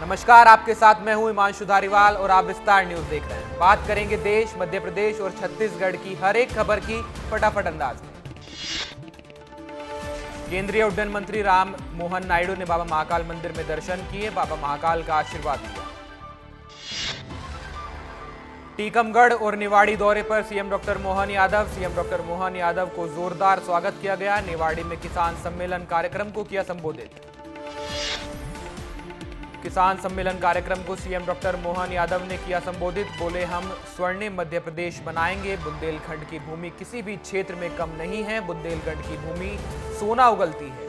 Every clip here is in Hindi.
नमस्कार, आपके साथ मैं हूं हिमांशु धारीवाल और आप विस्तार न्यूज देख रहे हैं। बात करेंगे देश, मध्य प्रदेश और छत्तीसगढ़ की हर एक खबर की फटाफट अंदाज में। केंद्रीय उड्डयन मंत्री राम मोहन नायडू ने बाबा महाकाल मंदिर में दर्शन किए, बाबा महाकाल का आशीर्वाद लिया। टीकमगढ़ और निवाड़ी दौरे पर सीएम डॉक्टर मोहन यादव को जोरदार स्वागत किया गया। निवाड़ी में किसान सम्मेलन कार्यक्रम को किया संबोधित। किसान सम्मेलन कार्यक्रम को सीएम डॉक्टर मोहन यादव ने किया संबोधित। बोले, हम स्वर्णिम मध्य प्रदेश बनाएंगे। बुंदेलखंड की भूमि किसी भी क्षेत्र में कम नहीं है। बुंदेलखंड की भूमि सोना उगलती है।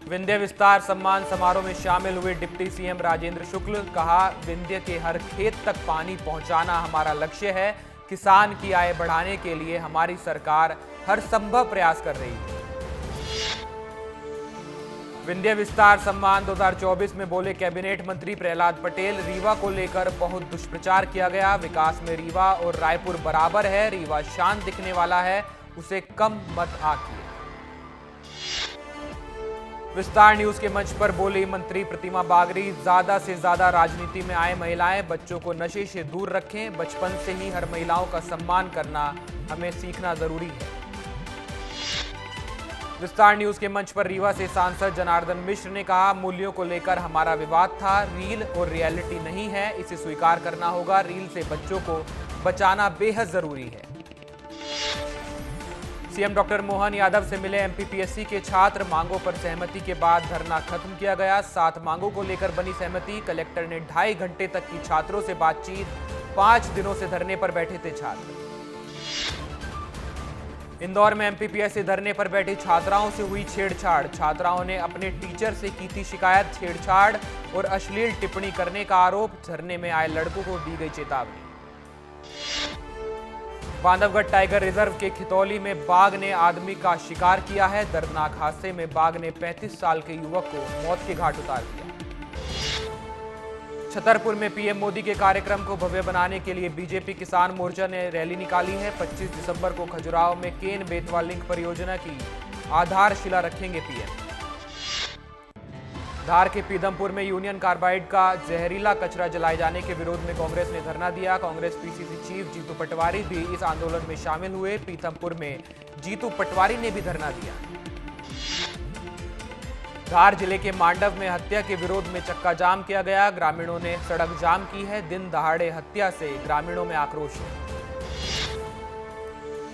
विंध्य विस्तार सम्मान समारोह में शामिल हुए डिप्टी सीएम राजेंद्र शुक्ल। कहा, विंध्य के हर खेत तक पानी पहुंचाना हमारा लक्ष्य है। किसान की आय बढ़ाने के लिए हमारी सरकार हर संभव प्रयास कर रही है। विंध्य विस्तार सम्मान 2024 में बोले कैबिनेट मंत्री प्रहलाद पटेल, रीवा को लेकर बहुत दुष्प्रचार किया गया। विकास में रीवा और रायपुर बराबर है। रीवा शांत दिखने वाला है, उसे कम मत आंकिए। विस्तार न्यूज के मंच पर बोली मंत्री प्रतिमा बागरी, ज्यादा से ज्यादा राजनीति में आए महिलाएं बच्चों को नशे से दूर रखें। बचपन से ही हर महिलाओं का सम्मान करना हमें सीखना जरूरी है। विस्तार न्यूज के मंच पर रीवा से सांसद जनार्दन मिश्र ने कहा, मूल्यों को लेकर हमारा विवाद था। रील और रियलिटी नहीं है, इसे स्वीकार करना होगा। रील से बच्चों को बचाना बेहद जरूरी है। सीएम डॉक्टर मोहन यादव से मिले एमपीपीएससी के छात्र। मांगों पर सहमति के बाद धरना खत्म किया गया। 7 मांगों को लेकर बनी सहमति। कलेक्टर ने 2.5 घंटे तक की छात्रों से बातचीत। 5 दिनों से धरने पर बैठे थे छात्र। इंदौर में एमपीपीएससी धरने पर बैठी छात्राओं से हुई छेड़छाड़। छात्राओं ने अपने टीचर से की थी शिकायत। छेड़छाड़ और अश्लील टिप्पणी करने का आरोप। धरने में आए लड़कों को दी गई चेतावनी। बांधवगढ़ टाइगर रिजर्व के खितौली में बाघ ने आदमी का शिकार किया है। दर्दनाक हादसे में बाघ ने 35 साल के युवक को मौत के घाट उतार दिया। छतरपुर में पीएम मोदी के कार्यक्रम को भव्य बनाने के लिए बीजेपी किसान मोर्चा ने रैली निकाली है। 25 दिसंबर को खजुराहो में केन बेतवा लिंक परियोजना की आधारशिला रखेंगे पीएम। धार के पीथमपुर में यूनियन कार्बाइड का जहरीला कचरा जलाए जाने के विरोध में कांग्रेस ने धरना दिया। कांग्रेस पीसीसी चीफ जीतू पटवारी भी इस आंदोलन में शामिल हुए। पीथमपुर में जीतू पटवारी ने भी धरना दिया। धार जिले के मांडव में हत्या के विरोध में चक्का जाम किया गया। ग्रामीणों ने सड़क जाम की है। दिन दहाड़े हत्या से ग्रामीणों में आक्रोश है।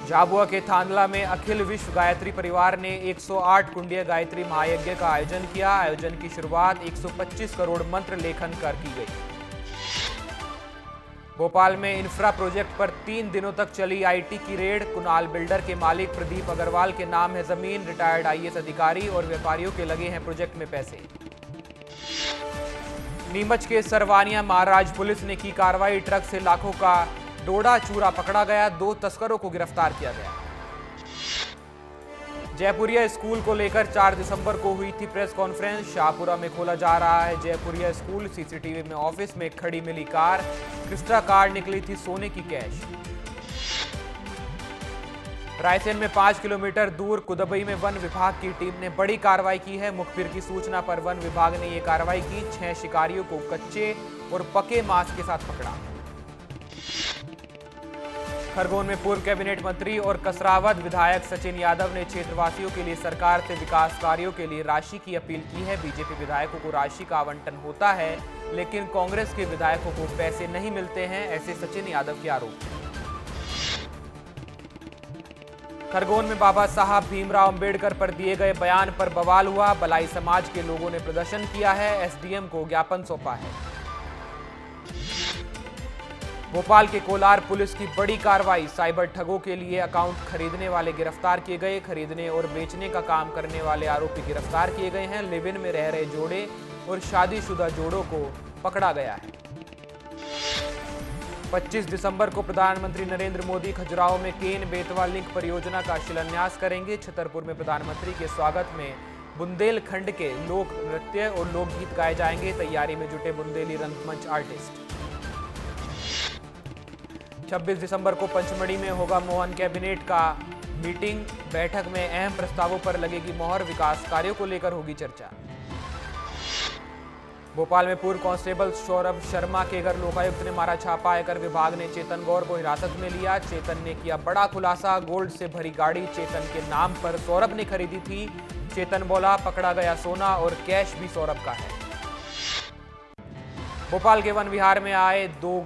झाबुआ के थांदला में अखिल विश्व गायत्री परिवार ने 108 कुंडीय गायत्री महायज्ञ का आयोजन किया। आयोजन की शुरुआत 125 करोड़ मंत्र लेखन कर की गई। भोपाल में इंफ्रा प्रोजेक्ट पर 3 दिनों तक चली आईटी की रेड। कुणाल बिल्डर के मालिक प्रदीप अग्रवाल के नाम है जमीन। रिटायर्ड आईएएस अधिकारी और व्यापारियों के लगे हैं प्रोजेक्ट में पैसे। नीमच के सरवानिया महाराज पुलिस ने की कार्रवाई। ट्रक से लाखों का डोडा चूरा पकड़ा गया। 2 तस्करों को गिरफ्तार किया गया। जयपुरिया स्कूल को लेकर 4 दिसंबर को हुई थी प्रेस कॉन्फ्रेंस। शाहपुरा में खोला जा रहा है जयपुरिया स्कूल। सीसीटीवी में ऑफिस में खड़ी मिली कार। क्रिस्टा कार निकली थी सोने की कैश। रायसेन में 5 किलोमीटर दूर कुदबई में वन विभाग की टीम ने बड़ी कार्रवाई की है। मुखबिर की सूचना पर वन विभाग ने यह कार्रवाई की। 6 शिकारियों को कच्चे और पके मांस के साथ पकड़ा। खरगोन में पूर्व कैबिनेट मंत्री और कसरावद विधायक सचिन यादव ने क्षेत्रवासियों के लिए सरकार से विकास कार्यों के लिए राशि की अपील की है। बीजेपी विधायकों को राशि का आवंटन होता है, लेकिन कांग्रेस के विधायकों को पैसे नहीं मिलते हैं, ऐसे सचिन यादव के आरोप हैं। खरगोन में बाबा साहब भीमराव अंबेडकर पर दिए गए बयान पर बवाल हुआ। बलाई समाज के लोगों ने प्रदर्शन किया है। एसडीएम को ज्ञापन सौंपा है। भोपाल के कोलार पुलिस की बड़ी कार्रवाई। साइबर ठगों के लिए अकाउंट खरीदने वाले गिरफ्तार किए गए। खरीदने और बेचने का काम करने वाले आरोपी गिरफ्तार किए गए हैं। लिव इन में रह रहे जोड़े और शादीशुदा जोड़ों को पकड़ा गया है। 25 दिसंबर को प्रधानमंत्री नरेंद्र मोदी खजुराहो में केन बेतवा लिंक परियोजना का शिलान्यास करेंगे। छतरपुर में प्रधानमंत्री के स्वागत में बुंदेलखंड के लोक नृत्य और लोकगीत गाए जाएंगे। तैयारी में जुटे बुंदेली रंगमंच आर्टिस्ट। 26 दिसंबर को पंचमढ़ी में होगा मोहन कैबिनेट का मीटिंग। बैठक में अहम प्रस्तावों पर लगेगी मोहर। विकास कार्यों को लेकर होगी चर्चा। भोपाल में पूर्व कांस्टेबल सौरभ शर्मा के घर लोकायुक्त ने मारा छापा। आयकर विभाग ने चेतन गौर को हिरासत में लिया। चेतन ने किया बड़ा खुलासा। गोल्ड से भरी गाड़ी चेतन के नाम पर सौरभ ने खरीदी थी। चेतन बोला, पकड़ा गया सोना और कैश भी सौरभ का है। भोपाल के वन विहार में आए 2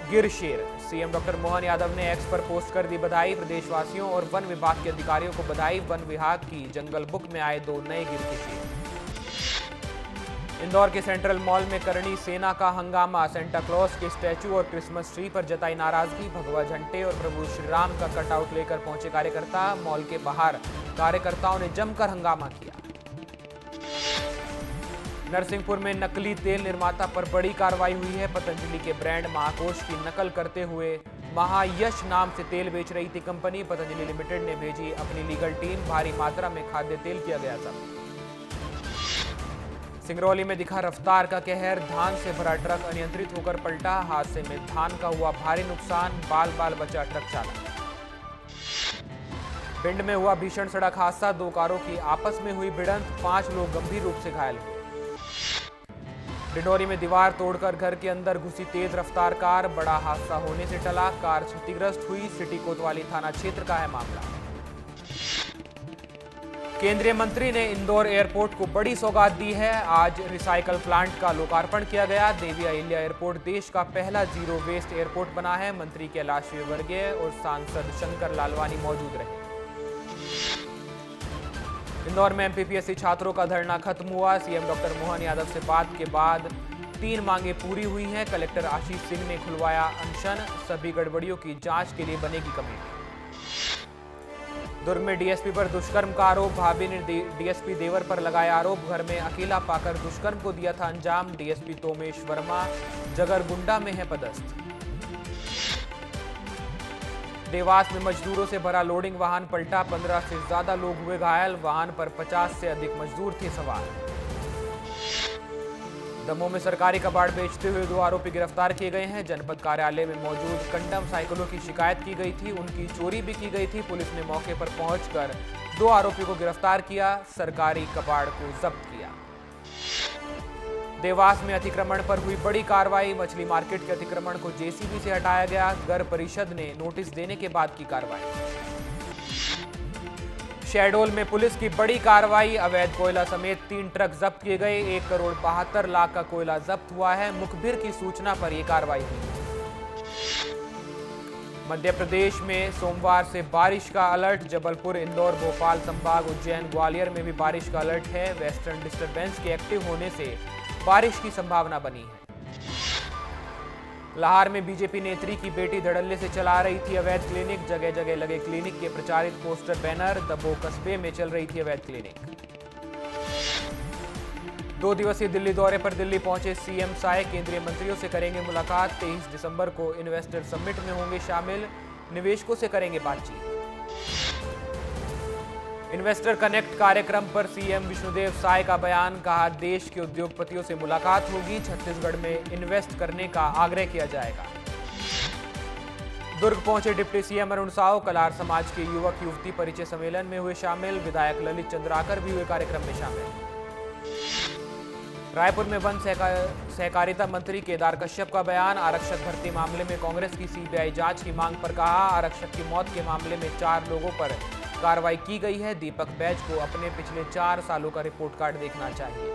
गिर शेर। सीएम डॉक्टर मोहन यादव ने एक्स पर पोस्ट कर दी बधाई। प्रदेशवासियों और वन विभाग के अधिकारियों को बधाई। वन विभाग की जंगल बुक में आए 2 नए गिर के शेर। इंदौर के सेंट्रल मॉल में करणी सेना का हंगामा। सेंटा क्लॉज के स्टैचू और क्रिसमस ट्री पर जताई नाराजगी। भगवा झंडे और प्रभु श्री राम का कटआउट लेकर पहुंचे कार्यकर्ता। मॉल के बाहर कार्यकर्ताओं ने जमकर हंगामा किया। नरसिंहपुर में नकली तेल निर्माता पर बड़ी कार्रवाई हुई है। पतंजलि के ब्रांड महाकोश की नकल करते हुए महायश नाम से तेल बेच रही थी कंपनी। पतंजलि लिमिटेड ने भेजी अपनी लीगल टीम। भारी मात्रा में खाद्य तेल किया गया जब्त। सिंगरौली में दिखा रफ्तार का कहर। धान से भरा ट्रक अनियंत्रित होकर पलटा। हादसे में धान का हुआ भारी नुकसान। बाल बाल बचा ट्रक चालक। भिंड में हुआ भीषण सड़क हादसा। 2 कारों की आपस में हुई भिड़ंत। 5 लोग गंभीर रूप से घायल हुए। डिंडोरी में दीवार तोड़कर घर के अंदर घुसी तेज रफ्तार कार। बड़ा हादसा होने से टला। कार क्षतिग्रस्त हुई। सिटी कोतवाली थाना क्षेत्र का है मामला। केंद्रीय मंत्री ने इंदौर एयरपोर्ट को बड़ी सौगात दी है। आज रिसाइकल प्लांट का लोकार्पण किया गया। देवी अहिल्या एयरपोर्ट देश का पहला जीरो वेस्ट एयरपोर्ट बना है। मंत्री कैलाश विजयवर्गीय और सांसद शंकर लालवानी मौजूद रहे। इंदौर में एमपीपीएससी छात्रों का धरना खत्म हुआ। सीएम डॉक्टर मोहन यादव से बात के बाद 3 मांगे पूरी हुई हैं। कलेक्टर आशीष सिंह ने खुलवाया अनशन। सभी गड़बड़ियों की जांच के लिए बनेगी कमेटी। दुर्ग में डीएसपी पर दुष्कर्म का आरोप। भाभी ने डीएसपी देवर पर लगाया आरोप। घर में अकेला पाकर दुष्कर्म को दिया था अंजाम। डीएसपी तोमेश वर्मा जगरगुंडा में है पदस्थ। देवास में मजदूरों से भरा लोडिंग वाहन पलटा। 15 से ज्यादा लोग हुए घायल। वाहन पर 50 से अधिक मजदूर थे सवार। दमोह में सरकारी कबाड़ बेचते हुए 2 आरोपी गिरफ्तार किए गए हैं। जनपद कार्यालय में मौजूद कंडम साइकिलों की शिकायत की गई थी। उनकी चोरी भी की गई थी। पुलिस ने मौके पर पहुंचकर 2 आरोपियों को गिरफ्तार किया। सरकारी कबाड़ को जब्त किया। देवास में अतिक्रमण पर हुई बड़ी कार्रवाई। मछली मार्केट के अतिक्रमण को जेसीबी से हटाया गया। नगर परिषद ने नोटिस देने के बाद की कार्रवाई। शहडोल में पुलिस की बड़ी कार्रवाई। अवैध कोयला समेत 3 ट्रक जब्त किए गए। 1 करोड़ 72 लाख का कोयला जब्त हुआ है। मुखबिर की सूचना पर यह कार्रवाई हुई। मध्य प्रदेश में सोमवार से बारिश का अलर्ट। जबलपुर, इंदौर, भोपाल संभाग, उज्जैन, ग्वालियर में भी बारिश का अलर्ट है। वेस्टर्न डिस्टर्बेंस के एक्टिव होने से बारिश की संभावना बनी है। लाहौर में बीजेपी नेत्री की बेटी धड़ल्ले से चला रही थी अवैध क्लिनिक। जगह जगह लगे क्लिनिक के प्रचारित पोस्टर बैनर। दबोह कस्बे में चल रही थी अवैध क्लिनिक। 2 दिवसीय दिल्ली दौरे पर दिल्ली पहुंचे सीएम साय। केंद्रीय मंत्रियों से करेंगे मुलाकात। 23 दिसंबर को इन्वेस्टर समिट में होंगे शामिल। निवेशकों से करेंगे बातचीत। इन्वेस्टर कनेक्ट कार्यक्रम पर सीएम विष्णुदेव साय का बयान। कहा, देश के उद्योगपतियों से मुलाकात होगी। छत्तीसगढ़ में इन्वेस्ट करने का आग्रह किया जाएगा। दुर्ग पहुंचे डिप्टी सीएम अरुण साव। कलार समाज के युवक युवती परिचय सम्मेलन में हुए शामिल। विधायक ललित चंद्राकर भी हुए कार्यक्रम में शामिल। रायपुर में वन सहकारिता मंत्री केदार कश्यप का बयान। आरक्षक भर्ती मामले में कांग्रेस की सीबीआई जांच की मांग पर कहा, आरक्षक की मौत के मामले में 4 लोगों पर कार्रवाई की गई है। दीपक बैज को अपने पिछले 4 सालों का रिपोर्ट कार्ड देखना चाहिए।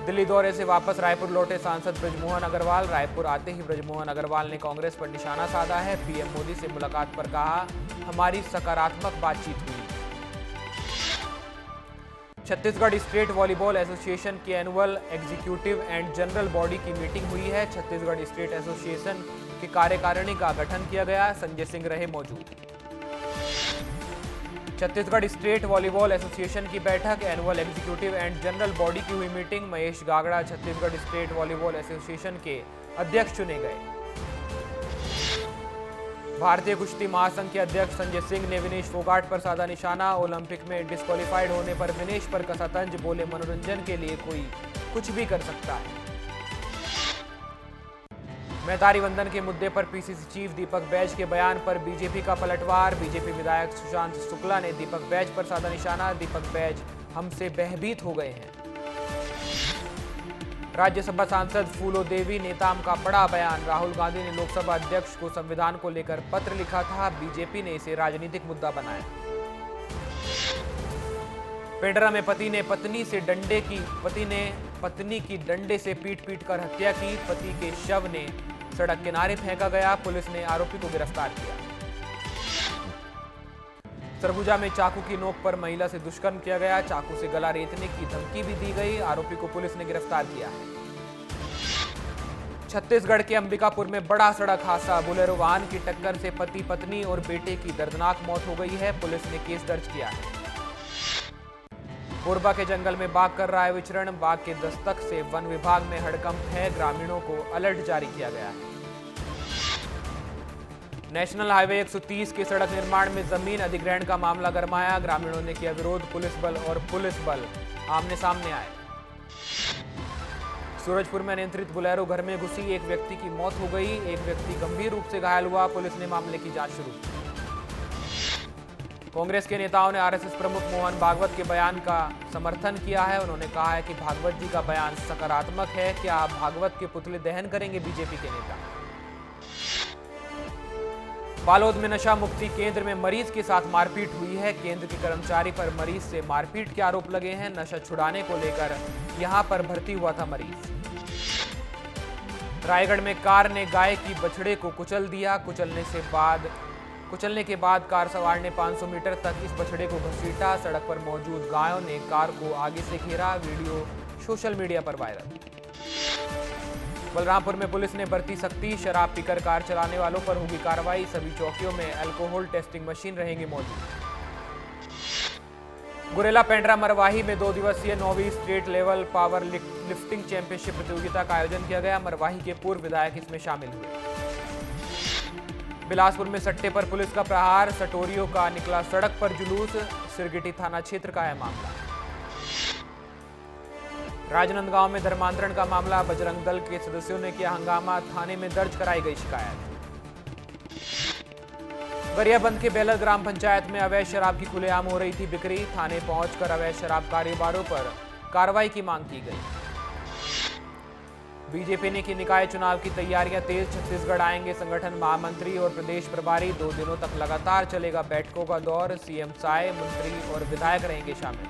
दिल्ली दौरे से वापस रायपुर लौटे सांसद बृजमोहन अग्रवाल। रायपुर आते ही बृजमोहन अग्रवाल ने कांग्रेस पर निशाना साधा है। पीएम मोदी से मुलाकात पर कहा, हमारी सकारात्मक बातचीत हुई। छत्तीसगढ़ स्टेट वॉलीबॉल एसोसिएशन की annual executive and general body की मीटिंग हुई है। छत्तीसगढ़ स्टेट एसोसिएशन की कार्यकारिणी का गठन किया गया। संजय सिंह रहे मौजूद। छत्तीसगढ़ स्टेट वॉलीबॉल एसोसिएशन की बैठक, annual executive and general body की हुई meeting. Mahesh Gagda Chhattisgarh state volleyball association के अध्यक्ष चुने गए। भारतीय कुश्ती महासंघ के अध्यक्ष संजय सिंह ने विनेश फोगाट पर साधा निशाना। ओलंपिक में डिस्क्वालीफाइड होने पर विनेश पर कसा तंज। बोले, मनोरंजन के लिए कोई कुछ भी कर सकता है। मेहतारी वंदन के मुद्दे पर पीसीसी चीफ दीपक बैज के बयान पर बीजेपी का पलटवार। बीजेपी विधायक सुशांत शुक्ला ने दीपक बैज पर साधा निशाना। दीपक बैज हमसे भयभीत हो गए हैं। राज्यसभा सांसद फूलो देवी नेताम का बड़ा बयान। राहुल गांधी ने लोकसभा अध्यक्ष को संविधान को लेकर पत्र लिखा था, बीजेपी ने इसे राजनीतिक मुद्दा बनाया। पेंड्रा में पति ने पत्नी की डंडे से पीट कर हत्या की। पति के शव ने सड़क किनारे फेंका गया। पुलिस ने आरोपी को गिरफ्तार किया। सरगुजा में चाकू की नोक पर महिला से दुष्कर्म किया गया। चाकू से गला रेतने की धमकी भी दी गई। आरोपी को पुलिस ने गिरफ्तार किया है। छत्तीसगढ़ के अंबिकापुर में बड़ा सड़क हादसा। बोलेरो वाहन की टक्कर से पति पत्नी और बेटे की दर्दनाक मौत हो गई है। पुलिस ने केस दर्ज किया है। कोरबा के जंगल में बाघ कर रहा है विचरण। बाघ के दस्तक से वन विभाग में हड़कंप है। ग्रामीणों को अलर्ट जारी किया गया है। नेशनल हाईवे 130 के सड़क निर्माण में जमीन अधिग्रहण का मामला गरमाया। ग्रामीणों ने किया विरोध। पुलिस बल आमने सामने आए। सूरजपुर में अनियंत्रित बोलेरो घर में घुसी। एक व्यक्ति की मौत हो गई। एक व्यक्ति गंभीर रूप से घायल हुआ। पुलिस ने मामले की जांच शुरू की। कांग्रेस के नेताओं ने आरएसएस प्रमुख मोहन भागवत के बयान का समर्थन किया है। उन्होंने कहा है कि भागवत जी का बयान सकारात्मक है। क्या आप भागवत के पुतले दहन करेंगे? बीजेपी के नेता। बालोद में नशा मुक्ति केंद्र में मरीज के साथ मारपीट हुई है। केंद्र के कर्मचारी पर मरीज से मारपीट के आरोप लगे हैं। नशा छुड़ाने को लेकर यहां पर भर्ती हुआ था मरीज। रायगढ़ में कार ने गाय की बछड़े को कुचल दिया। कुचलने के बाद कार सवार ने 500 मीटर तक इस बछड़े को घसीटा। सड़क पर मौजूद गायों ने कार को आगे से घेरा। वीडियो सोशल मीडिया पर वायरल। बलरामपुर में पुलिस ने बरती सख्ती। शराब पीकर कार चलाने वालों पर होगी कार्रवाई। सभी चौकियों में अल्कोहल टेस्टिंग मशीन रहेंगी मौजूद। गुरेला पेंड्रा मरवाही में 2 दिवसीय 9वीं state level powerlifting championship प्रतियोगिता का आयोजन किया गया। मरवाही के पूर्व विधायक इसमें शामिल हुए। बिलासपुर में सट्टे पर पुलिस का प्रहार। सटोरियों का निकला सड़क पर जुलूस। सिरगिटी थाना क्षेत्र का है मामला। राजनांदगांव में धर्मांतरण का मामला। बजरंग दल के सदस्यों ने किया हंगामा। थाने में दर्ज कराई गई शिकायत। गरियाबंद के बेलर ग्राम पंचायत में अवैध शराब की खुलेआम हो रही थी बिक्री। थाने पहुंचकर अवैध शराब कारोबारियों पर कार्रवाई की मांग की गई। बीजेपी ने की निकाय चुनाव की तैयारियां तेज। छत्तीसगढ़ आएंगे संगठन महामंत्री और प्रदेश प्रभारी। 2 दिनों तक लगातार चलेगा बैठकों का दौर। सीएम साय, मंत्री और विधायक रहेंगे शामिल।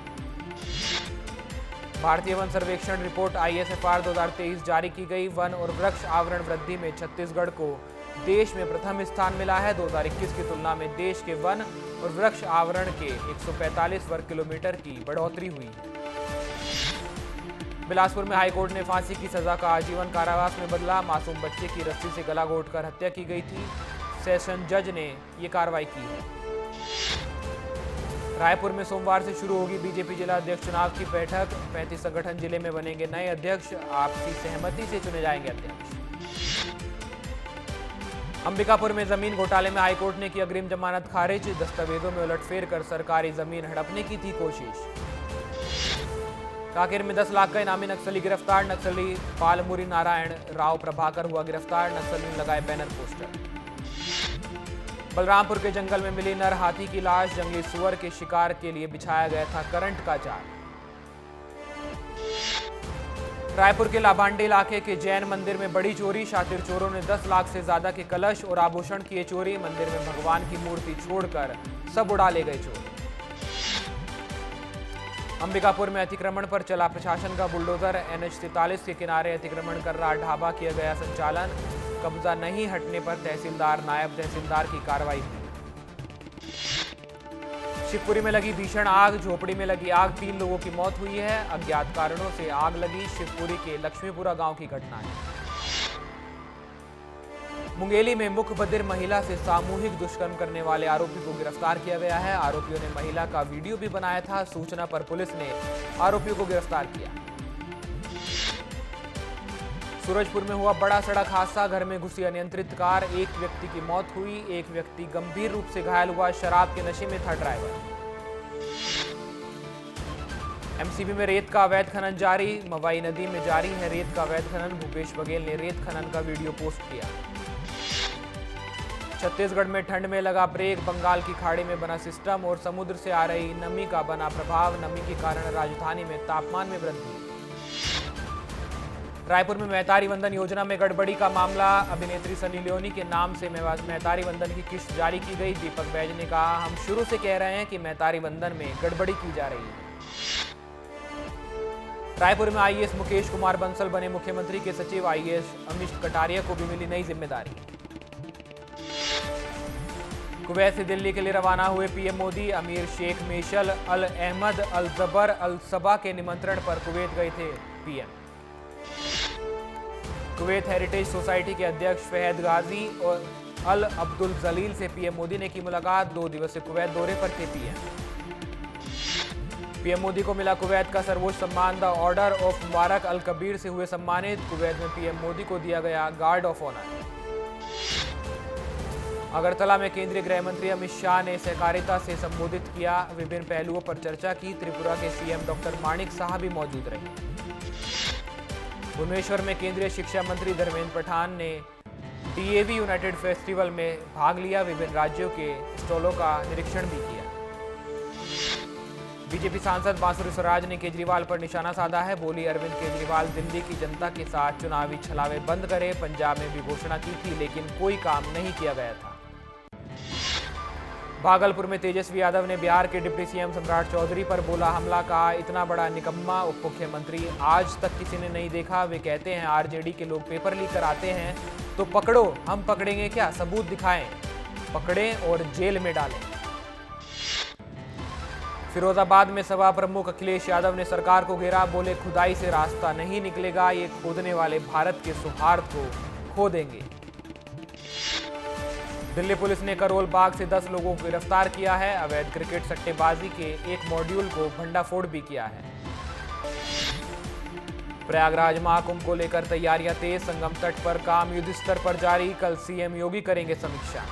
भारतीय वन सर्वेक्षण रिपोर्ट ISFR 2023 जारी की गई। वन और वृक्ष आवरण वृद्धि में छत्तीसगढ़ को देश में प्रथम स्थान मिला है। 2021 की तुलना में देश के वन और वृक्ष आवरण के 145 वर्ग किलोमीटर की बढ़ोतरी हुई है। बिलासपुर में हाईकोर्ट ने फांसी की सजा का आजीवन कारावास में बदला। मासूम बच्चे की रस्सी से गला घोंटकर हत्या की गई थी। सेशन जज ने ये कार्रवाई की है। रायपुर में सोमवार से शुरू होगी बीजेपी जिला अध्यक्ष चुनाव की बैठक। 35 संगठन जिले में बनेंगे नए अध्यक्ष। आपसी सहमति से चुने जाएंगे अध्यक्ष। अंबिकापुर में जमीन घोटाले में हाईकोर्ट ने की अग्रिम जमानत खारिज। दस्तावेजों में उलटफेर कर सरकारी जमीन हड़पने की थी कोशिश। कांकेर में 10 लाख का इनामी नक्सली गिरफ्तार। नक्सली पालमुरी नारायण राव प्रभाकर हुआ गिरफ्तार। नक्सली ने लगाए बैनर पोस्टर। बलरामपुर के जंगल में मिली नर हाथी की लाश। जंगली सुअर के शिकार के लिए बिछाया गया था करंट का जाल। रायपुर के लाभांडी इलाके के जैन मंदिर में बड़ी चोरी। शातिर चोरों ने 10 लाख से ज्यादा के कलश और आभूषण किए चोरी। मंदिर में भगवान की मूर्ति छोड़कर सब उड़ा ले गए चोर। अंबिकापुर में अतिक्रमण पर चला प्रशासन का बुलडोजर। NH-43 के किनारे अतिक्रमण कर रहा ढाबा किया गया संचालन। कब्जा नहीं हटने पर तहसीलदार, नायब तहसीलदार की कार्रवाई हुई। शिवपुरी में लगी भीषण आग। झोपड़ी में लगी आग, 3 लोगों की मौत हुई है। अज्ञात कारणों से आग लगी। शिवपुरी के लक्ष्मीपुरा गांव की घटना है। मुंगेली में मुखबधिर महिला से सामूहिक दुष्कर्म करने वाले आरोपी को गिरफ्तार किया गया है। आरोपियों ने महिला का वीडियो भी बनाया था। सूचना पर पुलिस ने आरोपियों को गिरफ्तार किया। सूरजपुर में हुआ बड़ा सड़क हादसा। घर में घुसी अनियंत्रित कार। एक व्यक्ति की मौत हुई। एक व्यक्ति गंभीर रूप से घायल हुआ। शराब के नशे में था ड्राइवर। MCB में रेत का अवैध खनन जारी। मवाई नदी में जारी है रेत का अवैध खनन। भूपेश बघेल ने रेत खनन का वीडियो पोस्ट किया। छत्तीसगढ़ में ठंड में लगा ब्रेक। बंगाल की खाड़ी में बना सिस्टम और समुद्र से आ रही नमी का बना प्रभाव। नमी के कारण राजधानी में तापमान में वृद्धि। रायपुर में महतारी वंदन योजना में गड़बड़ी का मामला, अभिनेत्री सनी लियोनी के नाम से महतारी वंदन की किस्त जारी की गई। दीपक बैज ने कहा, हम शुरू से कह रहे हैं कि महतारी वंदन में गड़बड़ी की जा रही है। रायपुर में आईएएस मुकेश कुमार बंसल बने मुख्यमंत्री के सचिव। आईएएस अमित कटारिया को भी मिली नई जिम्मेदारी। कुवैत से दिल्ली के लिए रवाना हुए पीएम मोदी। अमीर शेख मेशल अल अहमद अल जबर अल सबा के निमंत्रण पर कुवैत गए थे पीएम। कुवैत हेरिटेज सोसाइटी के अध्यक्ष फहद गाजी और अल अब्दुल जलील से पीएम मोदी ने की मुलाकात। 2 दिवसीय कुवैत दौरे पर थे पीएम मोदी को मिला कुवैत का सर्वोच्च सम्मान, द ऑर्डर ऑफ मुबारक अल कबीर से हुए सम्मानित। कुवैत में पीएम मोदी को दिया गया गार्ड ऑफ ऑनर। अगरतला में केंद्रीय गृह मंत्री अमित शाह ने सहकारिता से संबोधित किया। विभिन्न पहलुओं पर चर्चा की। त्रिपुरा के सीएम डॉक्टर माणिक साह भी मौजूद रहे। भुवनेश्वर में केंद्रीय शिक्षा मंत्री धर्मेंद्र प्रधान ने डीएवी यूनाइटेड फेस्टिवल में भाग लिया। विभिन्न राज्यों के स्टॉलों का निरीक्षण भी किया। बीजेपी सांसद बांसुरी स्वराज ने केजरीवाल पर निशाना साधा है। बोली, अरविंद केजरीवाल दिल्ली की जनता के साथ चुनावी छलावे बंद करे। पंजाब में भी घोषणा की थी लेकिन कोई काम नहीं किया गया था। भागलपुर में तेजस्वी यादव ने बिहार के डिप्टी सीएम सम्राट चौधरी पर बोला हमला, कहा इतना बड़ा निकम्मा उप मुख्यमंत्री आज तक किसी ने नहीं देखा। वे कहते हैं आरजेडी के लोग पेपर लीक कराते हैं तो पकड़ो, हम पकड़ेंगे क्या, सबूत दिखाएं, पकड़ें और जेल में डालें। फिरोजाबाद में सपा प्रमुख अखिलेश यादव ने सरकार को घेरा। बोले, खुदाई से रास्ता नहीं निकलेगा, ये खोदने वाले भारत के सौहार्द को खो देंगे। दिल्ली पुलिस ने करोल बाग से 10 लोगों को गिरफ्तार किया है। अवैध क्रिकेट सट्टेबाजी के एक मॉड्यूल को भंडाफोड़ भी किया है। प्रयागराज महाकुंभ को लेकर तैयारियां तेज। संगम तट पर काम युद्ध स्तर पर जारी। कल सीएम योगी करेंगे समीक्षा।